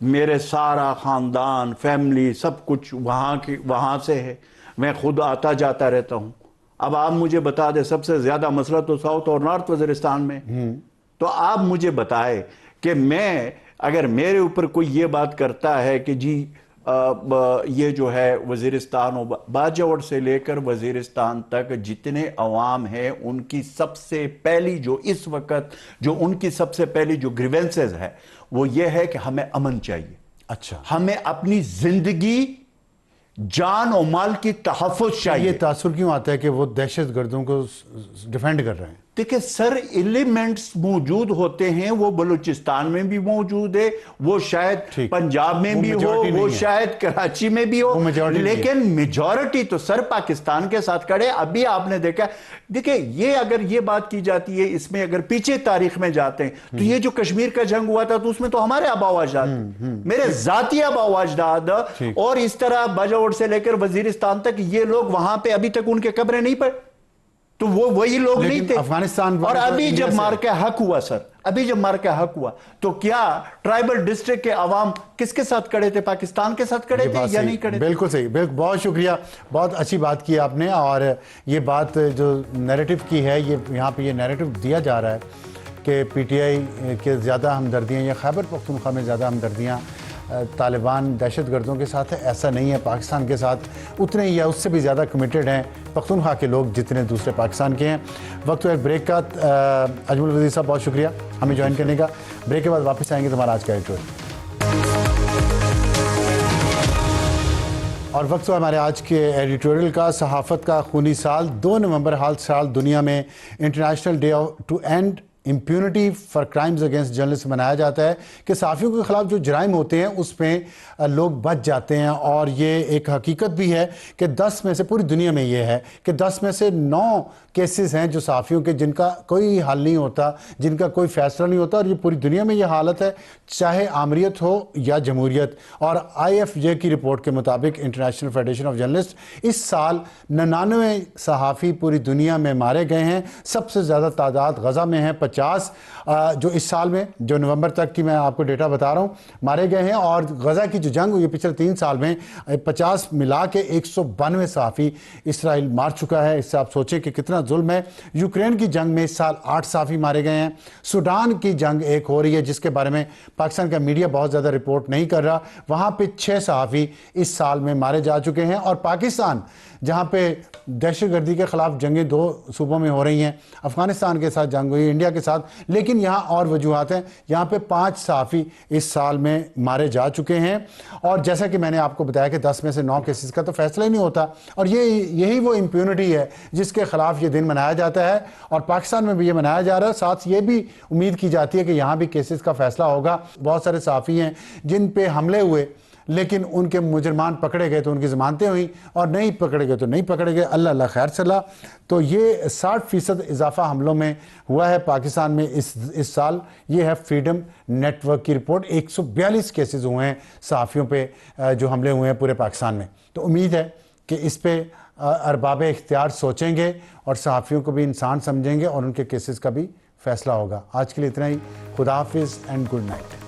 मेरे सारा ख़ानदान, फैमिली, सब कुछ वहाँ से है। मैं खुद आता जाता रहता हूँ। अब आप मुझे बता दें, सबसे ज़्यादा मसला तो साउथ और नॉर्थ वजीरिस्तान में, तो आप मुझे बताए कि मैं, अगर मेरे ऊपर कोई ये बात करता है कि जी ये जो है वजीरिस्तान और बाजौड़ से लेकर वजीरिस्तान तक जितने अवाम हैं, उनकी सबसे पहली जो इस वक्त जो उनकी सबसे पहली जो ग्रीवेंसेस है वो ये है कि हमें अमन चाहिए। अच्छा, हमें अपनी जिंदगी, जान और माल की तहफ़्फ़ुज़ चाहिए। ये तासुर क्यों आता है कि वो दहशत गर्दों को डिफेंड कर रहे हैं? देखिए सर, एलिमेंट्स मौजूद होते हैं, वो बलूचिस्तान में भी मौजूद है, वो शायद पंजाब में भी हो, वो शायद कराची में भी हो, लेकिन मेजॉरिटी तो सर पाकिस्तान के साथ खड़े। अभी आपने देखा, देखिए ये अगर ये बात की जाती है, इसमें अगर पीछे तारीख में जाते हैं तो ये जो कश्मीर का जंग हुआ था, तो उसमें तो हमारे आबाओ अजदाद, मेरे जाती आबाओ अजदाद, और इस तरह बाजौड़ से लेकर वजीरिस्तान तक, ये लोग वहां पे अभी तक उनके कब्रें नहीं पड़, तो वो वही लोग नहीं थे अफगानिस्तान। और अभी जब मार का हक हुआ सर, अभी जब मार का हक हुआ, तो क्या ट्राइबल डिस्ट्रिक्ट के अवाम किसके साथ खड़े थे? पाकिस्तान के साथ खड़े थे या नहीं खड़े? बिल्कुल सही, बिल्कुल, बहुत शुक्रिया, बहुत अच्छी बात की आपने। और ये बात जो नैरेटिव की है, ये यहाँ पे ये नैरेटिव दिया जा रहा है कि पीटीआई के ज़्यादा हमदर्दियाँ या खैबर पख्तूनख्वा में ज़्यादा हमदर्दियाँ तालिबान दहशत गर्दों के साथ है। ऐसा नहीं है, पाकिस्तान के साथ उतने या उससे भी ज़्यादा कमिटेड हैं पख्तूनख्वा के लोग जितने दूसरे पाकिस्तान के हैं। वक्त एक ब्रेक का। अजमल वज़ीर साहब बहुत शुक्रिया हमें ज्वाइन करने का। ब्रेक के बाद वापस आएंगे तुम्हारा आज का एडिटोरियल। और वक्त है हमारे आज के एडिटोरियल का। सहाफ़त का खूनी साल 2 नवंबर हर साल दुनिया में international day to end impunity for crimes against journalist मनाया जाता है कि सहाफ़ियों के ख़िलाफ़ जो जराइम होते हैं उसमें लोग बच जाते हैं। और ये एक हकीकत भी है कि 10 में से, पूरी दुनिया में ये है कि 10 में से 9 केसेस हैं जो सहाफ़ियों के, जिनका कोई हल नहीं होता, जिनका कोई फ़ैसला नहीं होता। और ये पूरी दुनिया में ये हालत है, चाहे आमरीत हो या जमहूरियत। और IFJ की रिपोर्ट के मुताबिक, इंटरनेशनल फेडरेशन ऑफ जर्नलिस्ट, इस साल 99 सहाफ़ी पूरी दुनिया में मारे गए हैं। सबसे ज़्यादा तादाद गज़ा में है, 50 जो इस साल में, जो नवंबर तक की मैं आपको डेटा बता रहा हूँ, मारे गए हैं। और गज़ा की जो जंग हुई पिछले 3 साल में 50 मिला के 192 सहाफ़ी इसराइल मार चुका है। इससे आप सोचें कि कितना जुल्म है। यूक्रेन की जंग में इस साल 8 सहाफ़ी मारे गए हैं। सूडान की जंग एक हो रही है जिसके बारे में पाकिस्तान का मीडिया बहुत ज़्यादा रिपोर्ट नहीं कर रहा, वहाँ पे 6 सहाफ़ी इस साल में मारे जा चुके हैं। और पाकिस्तान, जहाँ पे दहशतगर्दी के ख़िलाफ़ जंगें 2 सूबों में हो रही हैं, अफ़गानिस्तान के साथ जंग हुई, इंडिया के साथ। लेकिन यहाँ और वजूहात हैं। यहाँ पे 5 सहाफ़ी इस साल में मारे जा चुके हैं और जैसा कि मैंने आपको बताया कि 10 में से 9 केसेस का तो फैसला ही नहीं होता और यही वो इम्प्यूनिटी है जिसके खिलाफ ये दिन मनाया जाता है और पाकिस्तान में भी ये मनाया जा रहा है। साथ ये भी उम्मीद की जाती है कि यहाँ भी केसेस का फैसला होगा। बहुत सारे सहाफ़ी हैं जिन पे हमले हुए लेकिन उनके मुजरमान पकड़े गए तो उनकी ज़मानतें हुई और नहीं पकड़े गए तो नहीं पकड़े गए। अल्लाह अल्लाह खैर चला। तो ये 60% इजाफा हमलों में हुआ है पाकिस्तान में इस साल। ये है फ्रीडम नेटवर्क की रिपोर्ट। 142 केसेस हुए हैं सहाफ़ियों पे जो हमले हुए हैं पूरे पाकिस्तान में। तो उम्मीद है कि इस पे अरबाब इख्तियार सोचेंगे और सहाफ़ियों को भी इंसान समझेंगे और उनके केसेस का भी फैसला होगा। आज के लिए इतना ही। खुदा हाफिज़ एंड गुड नाइट।